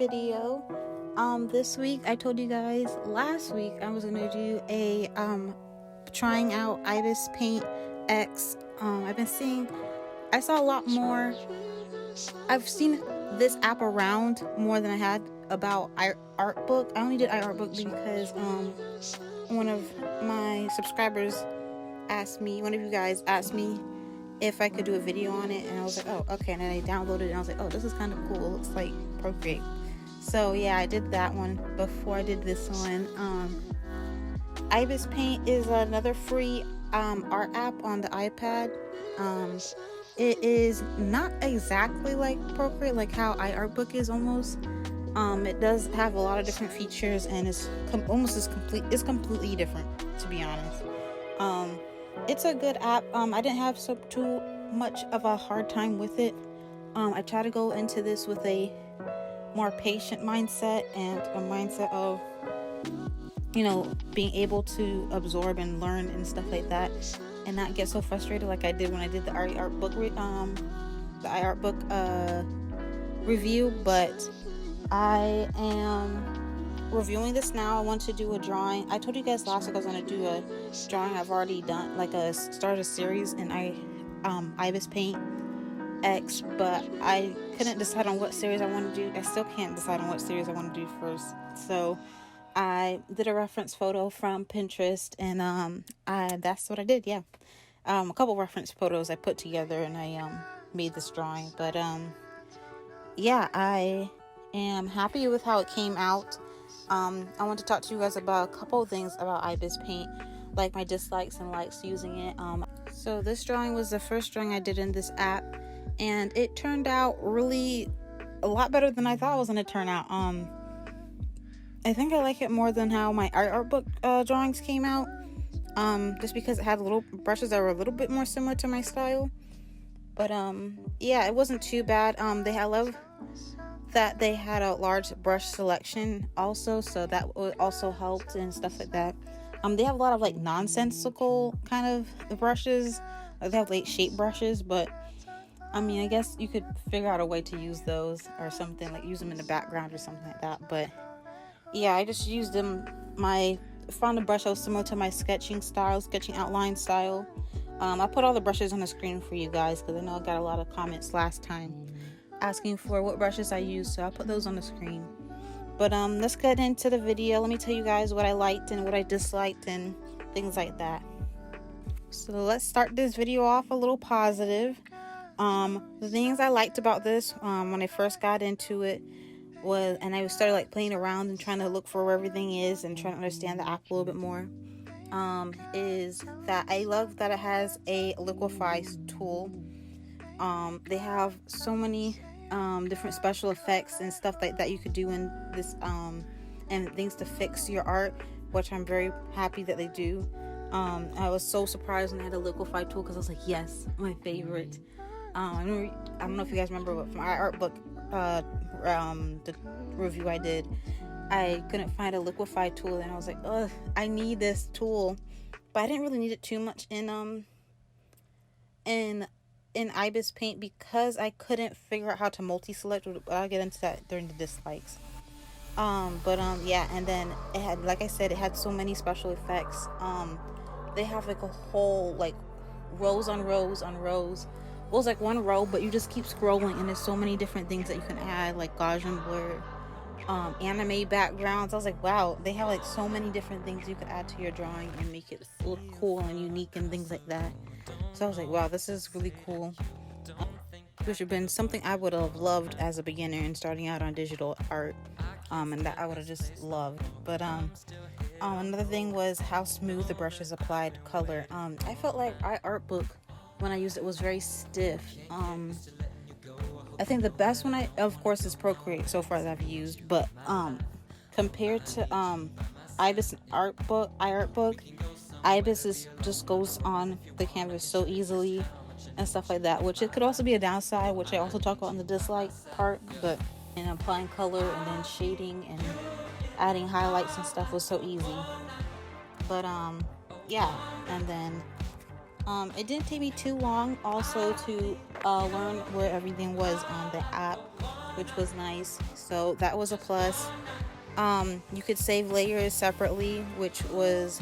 video. This week I told you guys last week I was gonna do a trying out Ibis Paint X. I saw a lot more. I've seen this app around more than I had about iArtBook. I only did iArtBook because one of my subscribers one of you guys asked me if I could do a video on it, and I was like, oh, okay. And then I downloaded it and I was like, oh, this is kind of cool. It looks like Procreate. So yeah, I did that one before I did this one. Ibis Paint is another free art app on the iPad. It is not exactly like Procreate, like how iArtBook is almost. It does have a lot of different features, and it's it's completely different, to be honest. It's a good app. I didn't have too much of a hard time with it. I try to go into this with a more patient mindset and a mindset of, being able to absorb and learn and stuff like that, and not get so frustrated like I did when I did the iArtBook review. But I am reviewing this now. I want to do a drawing. I told you guys last week I was going to do a drawing. I've already done, started a series in Ibis Paint X, but I couldn't decide on what series I want to do. I still can't decide on what series I want to do first. So I did a reference photo from Pinterest, and that's what I did. Yeah, a couple reference photos I put together, and I made this drawing. But yeah, I am happy with how it came out. I want to talk to you guys about a couple of things about Ibis Paint, like my dislikes and likes using it. So this drawing was the first drawing I did in this app, and it turned out really a lot better than I thought it was going to turn out. I think I like it more than how my iArtBook drawings came out, just because it had little brushes that were a little bit more similar to my style. But yeah, it wasn't too bad. I love that they had a large brush selection also, so that also helped and stuff like that. They have a lot of nonsensical kind of brushes. They have shape brushes, but I guess you could figure out a way to use those or something, use them in the background or something like that. But yeah, I just used them. Found a brush that was similar to my sketching outline style. I put all the brushes on the screen for you guys because I know I got a lot of comments last time asking for what brushes I use, so I'll put those on the screen. But let's get into the video. Let me tell you guys what I liked and what I disliked and things like that. So let's start this video off a little positive. The things I liked about this when I first got into it was, and I started playing around and trying to look for where everything is and trying to understand the app a little bit more, is that I love that it has a liquify tool. They have so many different special effects and stuff like that you could do in this, and things to fix your art, which I'm very happy that they do. I was so surprised when they had a liquify tool because I was like, yes, my favorite. I don't know if you guys remember, but from iArtBook the review I did, I couldn't find a liquify tool, and I was like, ugh, I need this tool. But I didn't really need it too much in Ibis Paint because I couldn't figure out how to multi-select. I'll get into that during the dislikes. Yeah, and then it had, like I said, it had so many special effects. They have a whole rows on rows on rows. It was one row, but you just keep scrolling, and there's so many different things that you can add, like Gaussian blur, anime backgrounds. I was like, wow, they have so many different things you could add to your drawing and make it look cool and unique and things like that. So I was like, wow, this is really cool. Which would have been something I would have loved as a beginner and starting out on digital art, and that I would have just loved. But another thing was how smooth the brushes applied color. I felt like iArtBook, when I used it, was very stiff. I think the best one of course is Procreate so far that I've used, but compared to iArtBook, iBis just goes on the canvas so easily and stuff like that, which it could also be a downside, which I also talk about in the dislike part. But applying color and then shading and adding highlights and stuff was so easy. But yeah, and then it didn't take me too long also to learn where everything was on the app. which was nice. So that was a plus. You could save layers separately, which was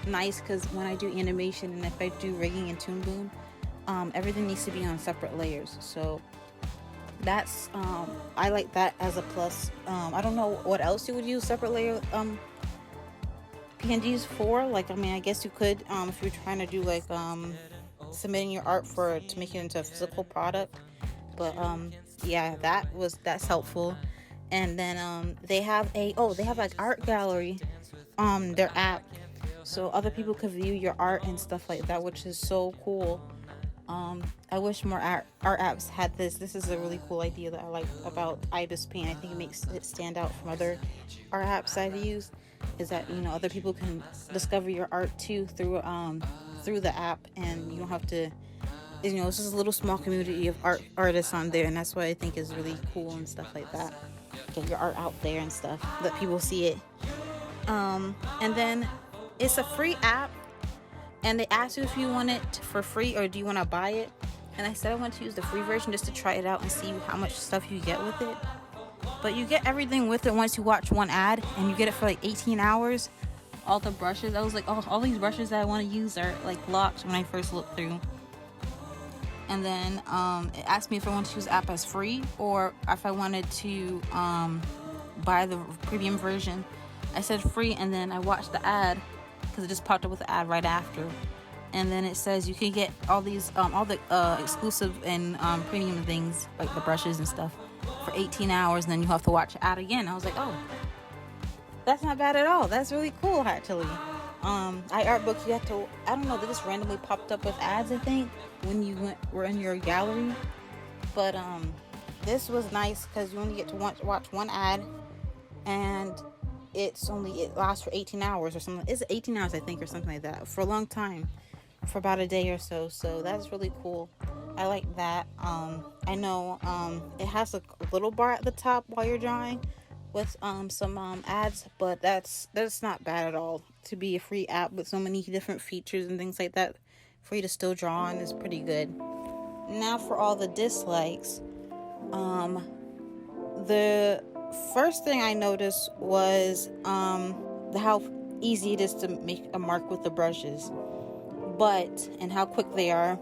nice, because when I do animation and if I do rigging and Toon Boom, everything needs to be on separate layers. So that's I like that as a plus. I don't know what else you would use separate layer PNGs for. Like, I mean, I guess you could if you're trying to do like submitting your art to make it into a physical product. But yeah, that's helpful. And then they have like art gallery their app, so other people could view your art and stuff like that, which is so cool. I wish more art apps had this. This is a really cool idea that I like about Ibis Paint. I think it makes it stand out from other art apps I've used, is that, you know, other people can discover your art too through the app, and you don't have to, you know, it's just a little small community of artists on there, and that's what I think is really cool and stuff like that. Get your art out there and stuff, let people see it. And then it's a free app, and they asked you if you want it for free or do you want to buy it. And I said I want to use the free version just to try it out and see how much stuff you get with it. But you get everything with it once you watch one ad, and you get it for like 18 hours. All the brushes, I was like, oh, all these brushes that I want to use are like locked when I first looked through. And then it asked me if I wanted to use the app as free or if I wanted to buy the premium version. I said free, and then I watched the ad because it just popped up with the ad right after. And then it says you can get all these all the exclusive and premium things like the brushes and stuff for 18 hours, and then you have to watch the ad again. I was like, oh, that's not bad at all. That's really cool, actually. iArtBook, you have to, I don't know, they just randomly popped up with ads, I think, when you were in your gallery. But this was nice because you only get to watch one ad, and it lasts for 18 hours or something. It's 18 hours, I think, or something like that, for a long time, for about a day or so. So that's really cool. I like that. I know it has a little bar at the top while you're drawing with some ads, but that's not bad at all. To be a free app with so many different features and things like that for you to still draw on is pretty good. Now for all the dislikes. The first thing I noticed was how easy it is to make a mark with the brushes, and how quick they are.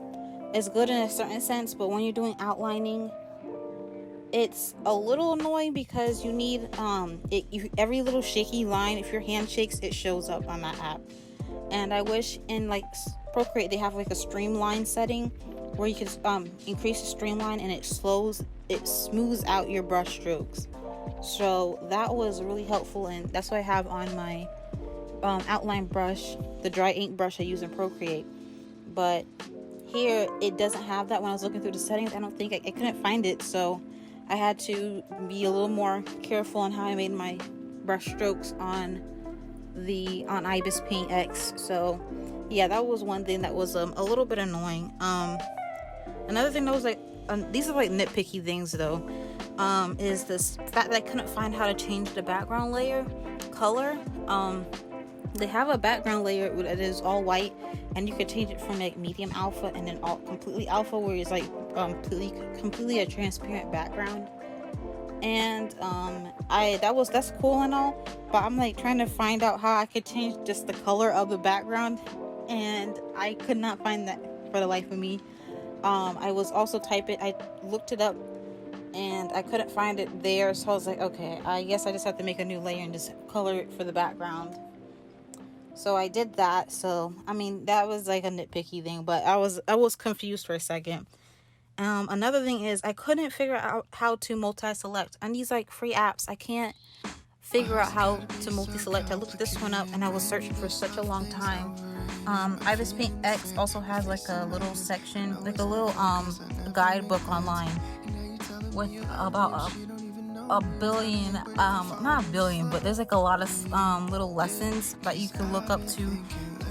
It's good in a certain sense, but when you're doing outlining, it's a little annoying because you need every little shaky line, if your hand shakes, it shows up on that app. And I wish in like Procreate they have like a streamline setting where you can increase the streamline, and it smooths out your brush strokes. So that was really helpful, and that's what I have on my outline brush, the dry ink brush I use in Procreate. But here it doesn't have that. When I was looking through the settings, I don't think I couldn't find it, so I had to be a little more careful on how I made my brush strokes on Ibis Paint X. So yeah, that was one thing that was a little bit annoying. Another thing that was like, these are like nitpicky things though, is this fact that I couldn't find how to change the background layer color. They have a background layer that is all white, and you can change it from like medium alpha and then all completely alpha, where it's like completely a transparent background. And that's cool and all, but I'm like trying to find out how I could change just the color of the background, and I could not find that for the life of me. I was also I looked it up and I couldn't find it there, so I was like, okay, I guess I just have to make a new layer and just color it for the background. So I did that. So I mean, that was like a nitpicky thing, but I was confused for a second. Another thing is I couldn't figure out how to multi-select on these like free apps. I can't figure out how to multi-select. I looked this one up and I was searching for such a long time. Ibis Paint X also has like a little section, like a little guidebook online with about a billion, not a billion, but there's like a lot of little lessons that you can look up to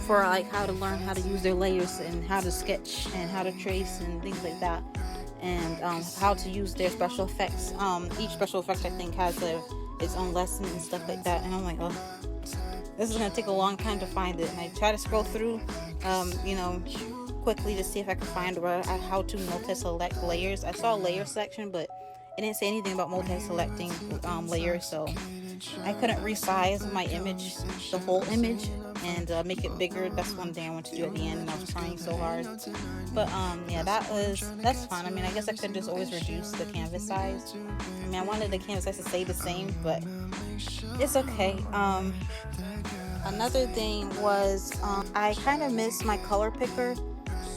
for like how to learn how to use their layers and how to sketch and how to trace and things like that, and how to use their special effects. Each special effect I think has its own lesson and stuff like that, and I'm like, oh, this is gonna take a long time to find it. And I try to scroll through quickly to see if I can find how to multi-select layers. I saw a layer section, but it didn't say anything about multi-selecting layers, so I couldn't resize my image, the whole image, and make it bigger. That's one thing I want to do at the end, and I was trying so hard. But yeah, that's fine. I mean, I guess I could just always reduce the canvas size. I mean, I wanted the canvas size to stay the same, but it's okay. Another thing was I kind of missed my color picker,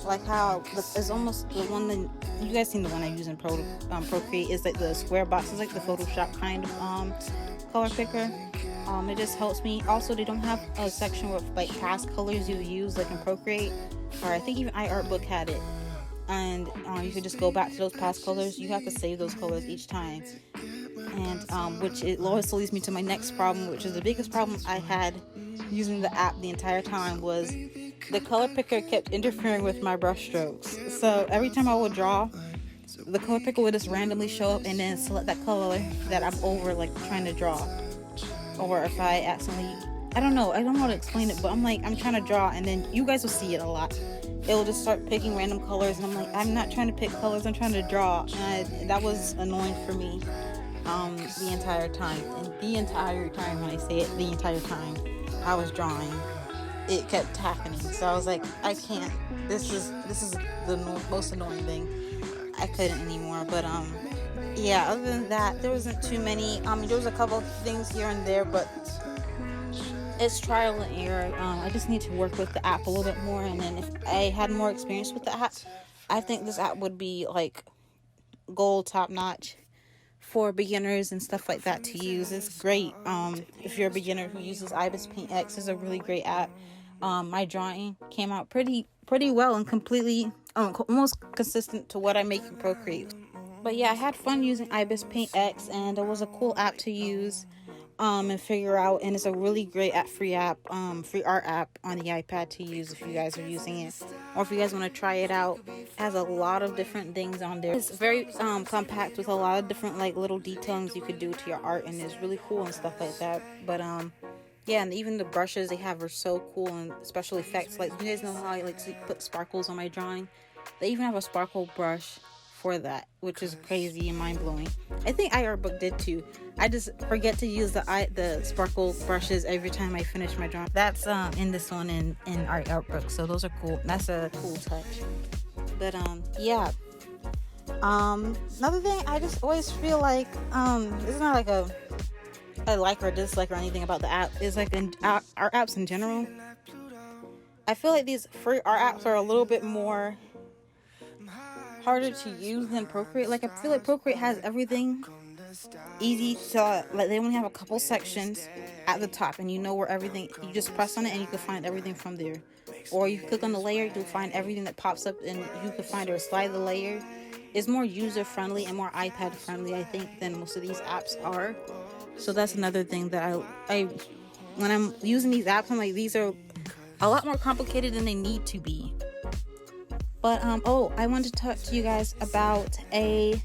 like how it's almost the one that you guys seen, the one I use in Procreate is like the square box. It's like the Photoshop kind of color picker. It just helps me. Also, they don't have a section with like past colors you use like in Procreate, or I think even iArtbook had it, and you could just go back to those past colors. You have to save those colors each time, and which it also leads me to my next problem, which is the biggest problem I had using the app the entire time, was the color picker kept interfering with my brush strokes. So every time I would draw, the color picker would just randomly show up and then select that color that I'm over, like trying to draw. Or if I accidentally, I don't know how to explain it, but I'm trying to draw, and then you guys will see it a lot. It'll just start picking random colors, and I'm like, I'm not trying to pick colors, I'm trying to draw. And that was annoying for me the entire time. And the entire time, when I say it, the entire time I was drawing, it kept happening. So I was like, I can't, this is the most annoying thing. I couldn't anymore. But yeah, other than that, there wasn't too many. There was a couple of things here and there, but it's trial and error. I just need to work with the app a little bit more, and then if I had more experience with the app, I think this app would be like gold, top notch for beginners and stuff like that to use. It's great. If you're a beginner who uses Ibis Paint X, is a really great app. My drawing came out pretty well and completely almost consistent to what I make in Procreate. But yeah, I had fun using Ibis Paint X, and it was a cool app to use and figure out, and it's a really great free art app on the iPad to use if you guys are using it, or if you guys want to try it out. It has a lot of different things on there. It's very compact with a lot of different like little detailings you could do to your art, and it's really cool and stuff like that. But yeah, and even the brushes they have are so cool, and special effects. Like, you guys know how I like to put sparkles on my drawing? They even have a sparkle brush for that, which is crazy and mind-blowing. I think iArtbook did too. I just forget to use the sparkle brushes every time I finish my drawing. That's in this one in iArtbook, so those are cool. That's a cool touch. But yeah, another thing, I just always feel like it's not like I like or dislike or anything about the app. It's like in art apps in general, I feel like these free art apps are a little bit more harder to use than Procreate. Like, I feel like Procreate has everything easy to, like, they only have a couple sections at the top, and you know where everything, you just press on it and you can find everything from there. Or you click on the layer, you'll find everything that pops up, and you can find or slide the layer. It's more user friendly and more iPad friendly, I think, than most of these apps are. So that's another thing that I when I'm using these apps, I'm like, these are a lot more complicated than they need to be. But oh, I wanted to talk to you guys about a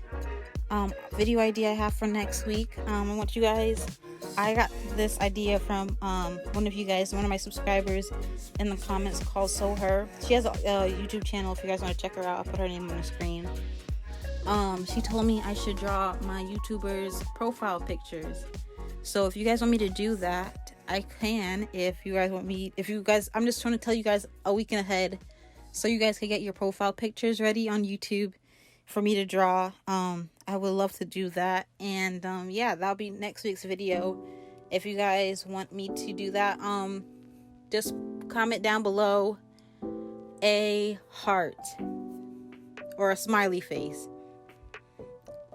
video idea I have for next week. I got this idea from one of my subscribers in the comments, called So Her. She has a YouTube channel. If you guys want to check her out, I'll put her name on the screen. She told me I should draw my YouTubers' profile pictures. So if you guys want me to do that, I can. If you guys, I'm just trying to tell you guys a week ahead, so you guys can get your profile pictures ready on YouTube for me to draw. I would love to do that. And yeah, that'll be next week's video. If you guys want me to do that, just comment down below a heart or a smiley face.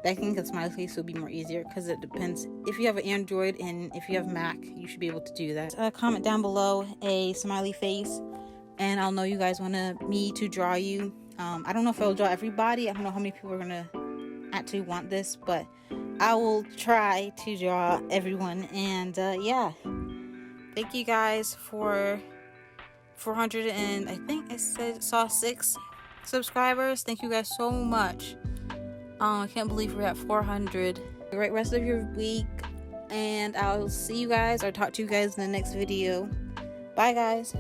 I think a smiley face would be more easier, because it depends. If you have an Android and if you have Mac, you should be able to do that. Comment down below a smiley face, and I'll know you guys want me to draw you. I don't know if I'll draw everybody. I don't know how many people are gonna actually want this, but I will try to draw everyone. And yeah, thank you guys for 400 and I think it saw 6 subscribers. Thank you guys so much. I can't believe we're at 400. Great rest of your week, and I'll see you guys or talk to you guys in the next video. Bye guys.